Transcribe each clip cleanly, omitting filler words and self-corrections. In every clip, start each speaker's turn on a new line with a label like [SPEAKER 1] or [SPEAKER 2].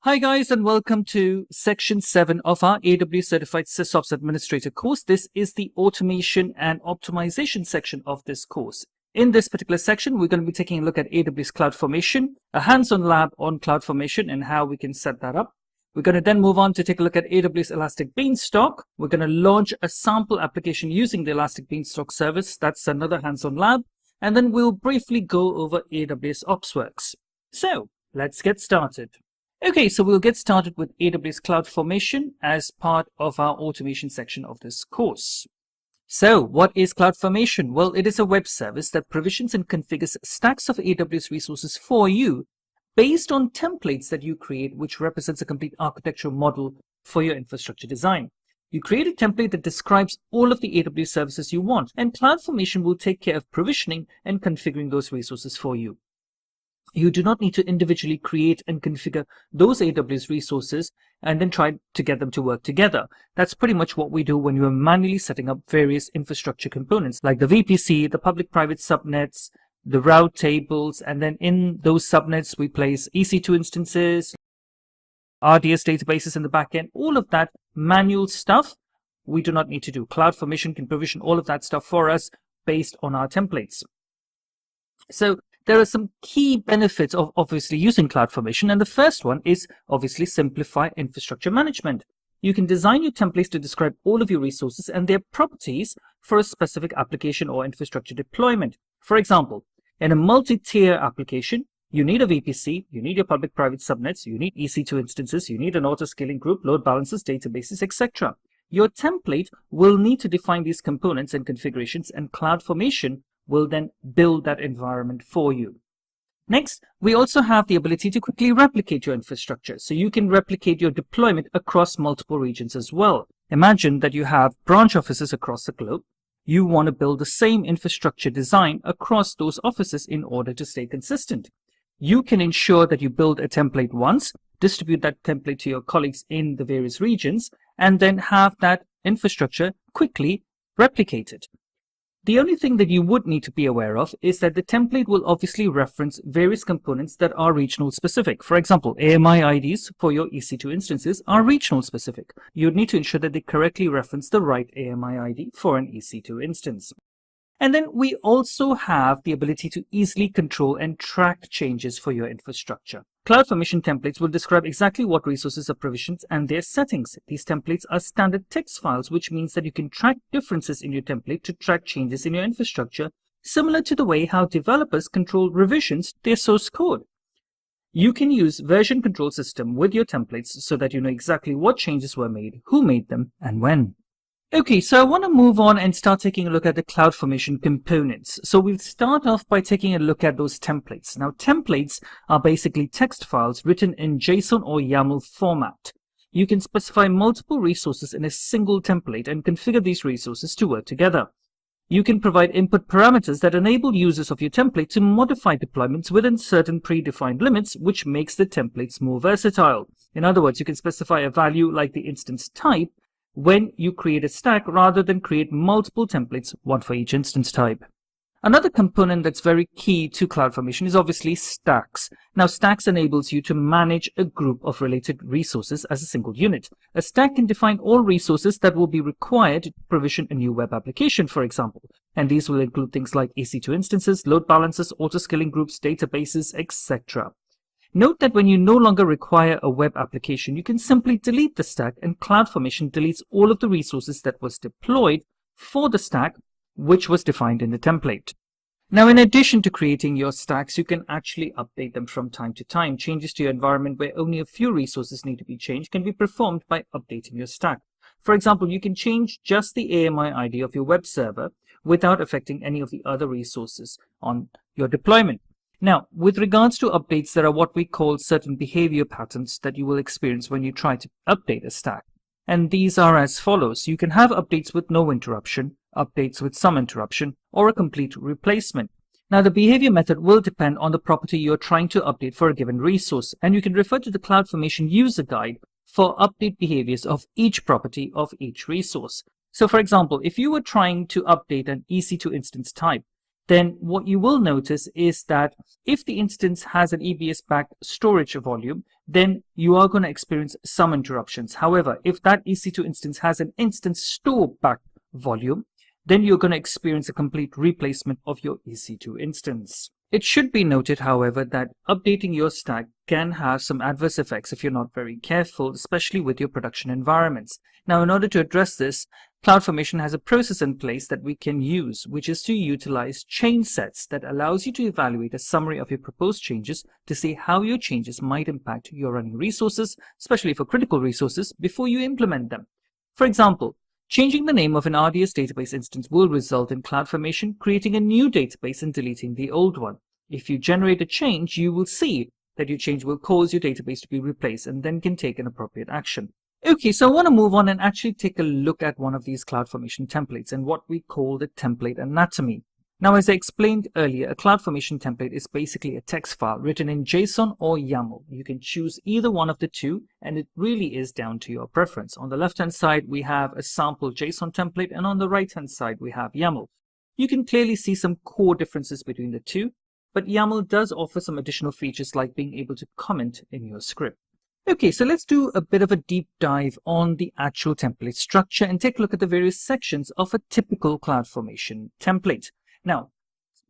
[SPEAKER 1] Hi guys, and welcome to section 7 of our AWS Certified SysOps Administrator course. This is the automation and optimization section of this course. In this particular section, we're going to be taking a look at AWS CloudFormation, a hands-on lab on CloudFormation and how we can set that up. We're going to then move on to take a look at AWS Elastic Beanstalk. We're going to launch a sample application using the Elastic Beanstalk service. That's another hands-on lab. And then we'll briefly go over AWS OpsWorks. So let's get started. Okay, so we'll get started with AWS CloudFormation as part of our automation section of this course. So what is CloudFormation? Well, it is a web service that provisions and configures stacks of AWS resources for you based on templates that you create, which represents a complete architectural model for your infrastructure design. You create a template that describes all of the AWS services you want, and CloudFormation will take care of provisioning and configuring those resources for you. You do not need to individually create and configure those AWS resources and then try to get them to work together. That's pretty much what we do when you are manually setting up various infrastructure components like the VPC, the public-private subnets, the route tables, and then in those subnets we place EC2 instances, RDS databases in the backend. All of that manual stuff we do not need to do. CloudFormation can provision all of that stuff for us based on our templates. So there are some key benefits of obviously using CloudFormation, and the first one is obviously simplify infrastructure management. You can design your templates to describe all of your resources and their properties for a specific application or infrastructure deployment. For example, in a multi-tier application, you need a VPC, you need your public-private subnets, you need EC2 instances, you need an auto-scaling group, load balancers, databases, etc. Your template will need to define these components and configurations, and CloudFormation will then build that environment for you. Next, we also have the ability to quickly replicate your infrastructure. So you can replicate your deployment across multiple regions as well. Imagine that you have branch offices across the globe. You want to build the same infrastructure design across those offices in order to stay consistent. You can ensure that you build a template once, distribute that template to your colleagues in the various regions, and then have that infrastructure quickly replicated. The only thing that you would need to be aware of is that the template will obviously reference various components that are regional specific. For example, AMI IDs for your EC2 instances are regional specific. You would need to ensure that they correctly reference the right AMI ID for an EC2 instance. And then we also have the ability to easily control and track changes for your infrastructure. CloudFormation templates will describe exactly what resources are provisioned and their settings. These templates are standard text files, which means that you can track differences in your template to track changes in your infrastructure, similar to the way how developers control revisions to their source code. You can use version control system with your templates so that you know exactly what changes were made, who made them, and when. Okay, so I want to move on and start taking a look at the CloudFormation components. So we'll start off by taking a look at those templates. Now, templates are basically text files written in JSON or YAML format. You can specify multiple resources in a single template and configure these resources to work together. You can provide input parameters that enable users of your template to modify deployments within certain predefined limits, which makes the templates more versatile. In other words, you can specify a value like the instance type when you create a stack rather than create multiple templates, one for each instance type. Another component that's very key to CloudFormation is obviously stacks. Now, stacks enables you to manage a group of related resources as a single unit. A stack can define all resources that will be required to provision a new web application, for example. And these will include things like EC2 instances, load balancers, auto-scaling groups, databases, etc. Note that when you no longer require a web application, you can simply delete the stack, and CloudFormation deletes all of the resources that was deployed for the stack, which was defined in the template. Now, in addition to creating your stacks, you can actually update them from time to time. Changes to your environment where only a few resources need to be changed can be performed by updating your stack. For example, you can change just the AMI ID of your web server without affecting any of the other resources on your deployment. Now, with regards to updates, there are what we call certain behavior patterns that you will experience when you try to update a stack. And these are as follows. You can have updates with no interruption, updates with some interruption, or a complete replacement. Now, the behavior method will depend on the property you're trying to update for a given resource, and you can refer to the CloudFormation user guide for update behaviors of each property of each resource. So, for example, if you were trying to update an EC2 instance type, then what you will notice is that if the instance has an EBS-backed storage volume, then you are going to experience some interruptions. However, if that EC2 instance has an instance store-backed volume, then you're going to experience a complete replacement of your EC2 instance. It should be noted, however, that updating your stack can have some adverse effects if you're not very careful, especially with your production environments. Now, in order to address this, CloudFormation has a process in place that we can use, which is to utilize change sets that allows you to evaluate a summary of your proposed changes to see how your changes might impact your running resources, especially for critical resources, before you implement them. For example, changing the name of an RDS database instance will result in CloudFormation creating a new database and deleting the old one. If you generate a change, you will see that your change will cause your database to be replaced and then can take an appropriate action. Okay, so I want to move on and actually take a look at one of these CloudFormation templates and what we call the template anatomy. Now, as I explained earlier, a CloudFormation template is basically a text file written in JSON or YAML. You can choose either one of the two, and it really is down to your preference. On the left-hand side, we have a sample JSON template, and on the right-hand side, we have YAML. You can clearly see some core differences between the two, but YAML does offer some additional features like being able to comment in your script. Okay, so let's do a bit of a deep dive on the actual template structure and take a look at the various sections of a typical CloudFormation template. Now,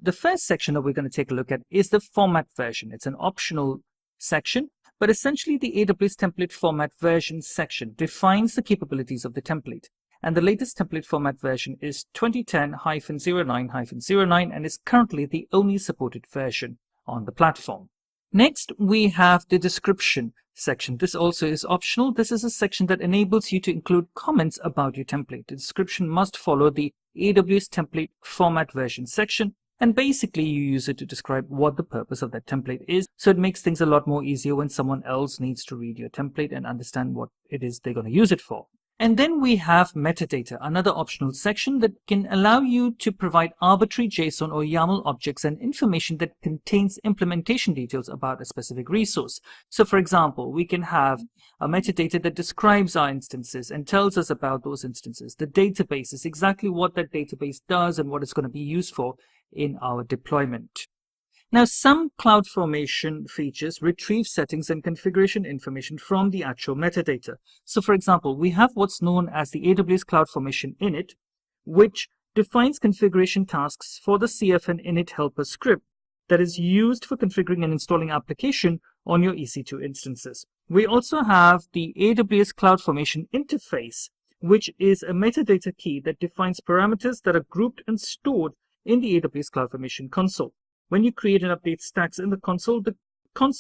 [SPEAKER 1] the first section that we're going to take a look at is the format version. It's an optional section, but essentially the AWS template format version section defines the capabilities of the template. And the latest template format version is 2010-09-09 and is currently the only supported version on the platform. Next, we have the description section. This also is optional. This is a section that enables you to include comments about your template. The description must follow the AWS template format version section, and basically you use it to describe what the purpose of that template is. So it makes things a lot more easier when someone else needs to read your template and understand what it is they're going to use it for. And then we have metadata, another optional section that can allow you to provide arbitrary JSON or YAML objects and information that contains implementation details about a specific resource. So for example, we can have a metadata that describes our instances and tells us about those instances. The database is exactly what that database does and what it's going to be used for in our deployment. Now, some CloudFormation features retrieve settings and configuration information from the actual metadata. So for example, we have what's known as the AWS CloudFormation init, which defines configuration tasks for the CFN init helper script that is used for configuring and installing application on your EC2 instances. We also have the AWS CloudFormation interface, which is a metadata key that defines parameters that are grouped and stored in the AWS CloudFormation console. When you create and update stacks in the console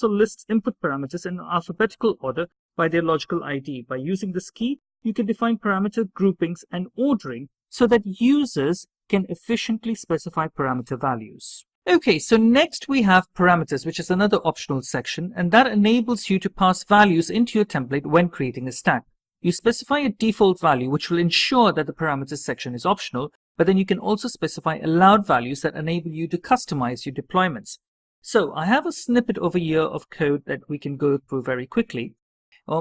[SPEAKER 1] lists input parameters in alphabetical order by their logical ID. By using this key, you can define parameter groupings and ordering so that users can efficiently specify parameter values. Okay, so next we have parameters, which is another optional section, and that enables you to pass values into your template when creating a stack. You specify a default value, which will ensure that the parameters section is optional, but then you can also specify allowed values that enable you to customize your deployments. So I have a snippet over here of code that we can go through very quickly.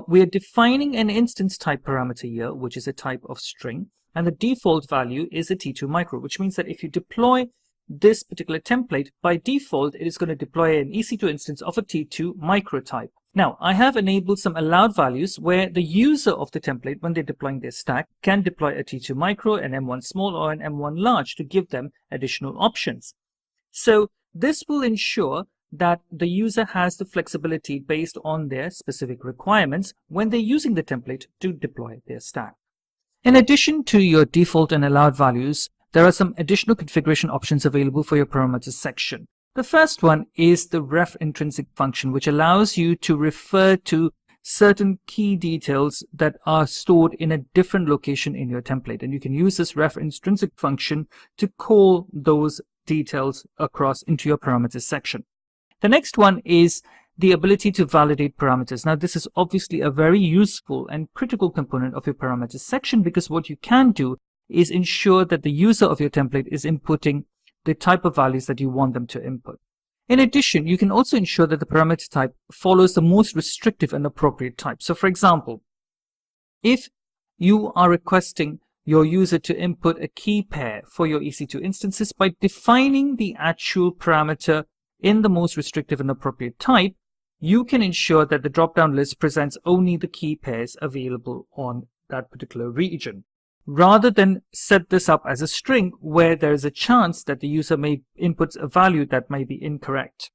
[SPEAKER 1] We are defining an instance type parameter here, which is a type of string, and the default value is a T2 micro, which means that if you deploy this particular template, by default, it is going to deploy an EC2 instance of a T2 micro type. Now, I have enabled some allowed values where the user of the template, when they're deploying their stack, can deploy a T2 micro, an M1 small, or an M1 large to give them additional options. So this will ensure that the user has the flexibility based on their specific requirements when they're using the template to deploy their stack. In addition to your default and allowed values, there are some additional configuration options available for your parameters section. The first one is the ref intrinsic function, which allows you to refer to certain key details that are stored in a different location in your template. And you can use this ref intrinsic function to call those details across into your parameters section. The next one is the ability to validate parameters. Now, this is obviously a very useful and critical component of your parameters section, because what you can do is ensure that the user of your template is inputting the type of values that you want them to input. In addition, you can also ensure that the parameter type follows the most restrictive and appropriate type. So for example, if you are requesting your user to input a key pair for your EC2 instances by defining the actual parameter in the most restrictive and appropriate type, you can ensure that the drop-down list presents only the key pairs available on that particular region, rather than set this up as a string where there is a chance that the user may input a value that may be incorrect.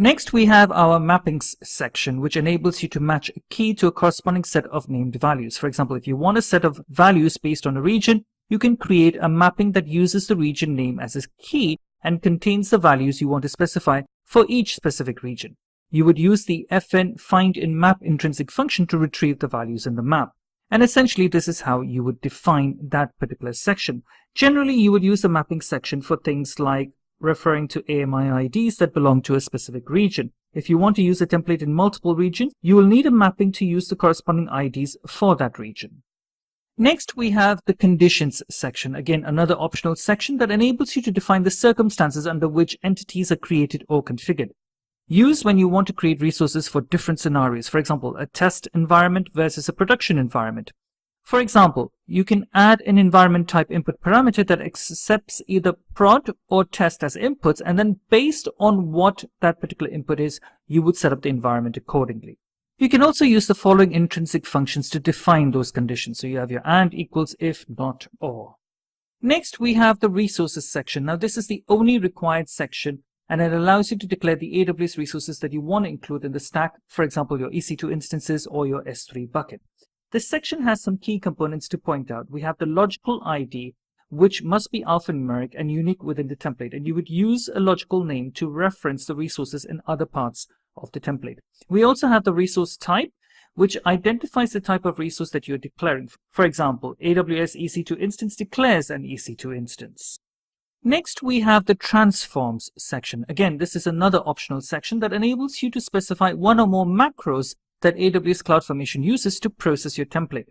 [SPEAKER 1] Next, we have our mappings section, which enables you to match a key to a corresponding set of named values. For example, if you want a set of values based on a region, you can create a mapping that uses the region name as a key and contains the values you want to specify for each specific region. You would use the fn findInMap intrinsic function to retrieve the values in the map. And essentially, this is how you would define that particular section. Generally, you would use the mapping section for things like referring to AMI IDs that belong to a specific region. If you want to use a template in multiple regions, you will need a mapping to use the corresponding IDs for that region. Next, we have the conditions section. Again, another optional section that enables you to define the circumstances under which entities are created or configured. Used when you want to create resources for different scenarios. For example, a test environment versus a production environment. For example, you can add an environment type input parameter that accepts either prod or test as inputs, and then based on what that particular input is, you would set up the environment accordingly. You can also use the following intrinsic functions to define those conditions. So you have your and equals if, not, or. Next, we have the resources section. Now, this is the only required section, and it allows you to declare the AWS resources that you want to include in the stack, for example, your EC2 instances or your S3 bucket. This section has some key components to point out. We have the logical ID, which must be alphanumeric and unique within the template, and you would use a logical name to reference the resources in other parts of the template. We also have the resource type, which identifies the type of resource that you're declaring. For example, AWS EC2 instance declares an EC2 instance. Next, we have the transforms section. Again, this is another optional section that enables you to specify one or more macros that AWS CloudFormation uses to process your template.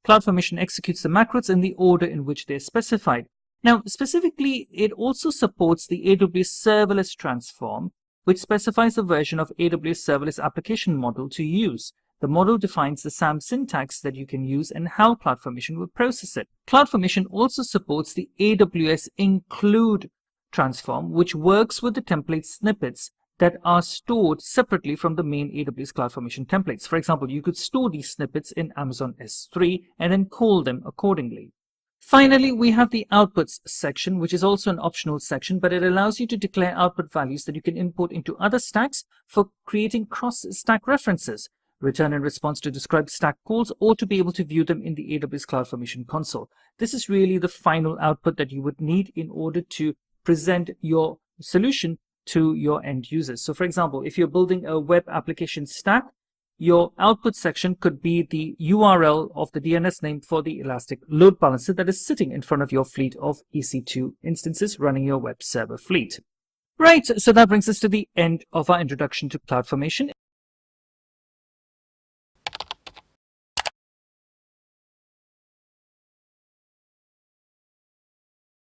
[SPEAKER 1] CloudFormation executes the macros in the order in which they are specified. Now, specifically, it also supports the AWS serverless transform, which specifies a version of AWS serverless application model to use. The model defines the SAM syntax that you can use and how CloudFormation will process it. CloudFormation also supports the AWS include transform, which works with the template snippets that are stored separately from the main AWS CloudFormation templates. For example, you could store these snippets in Amazon S3 and then call them accordingly. Finally, we have the outputs section, which is also an optional section, but it allows you to declare output values that you can import into other stacks for creating cross-stack references, return in response to described stack calls, or to be able to view them in the AWS CloudFormation console. This is really the final output that you would need in order to present your solution to your end users. So for example, if you're building a web application stack, your output section could be the URL of the DNS name for the Elastic load balancer that is sitting in front of your fleet of EC2 instances running your web server fleet. Right, so that brings us to the end of our introduction to CloudFormation.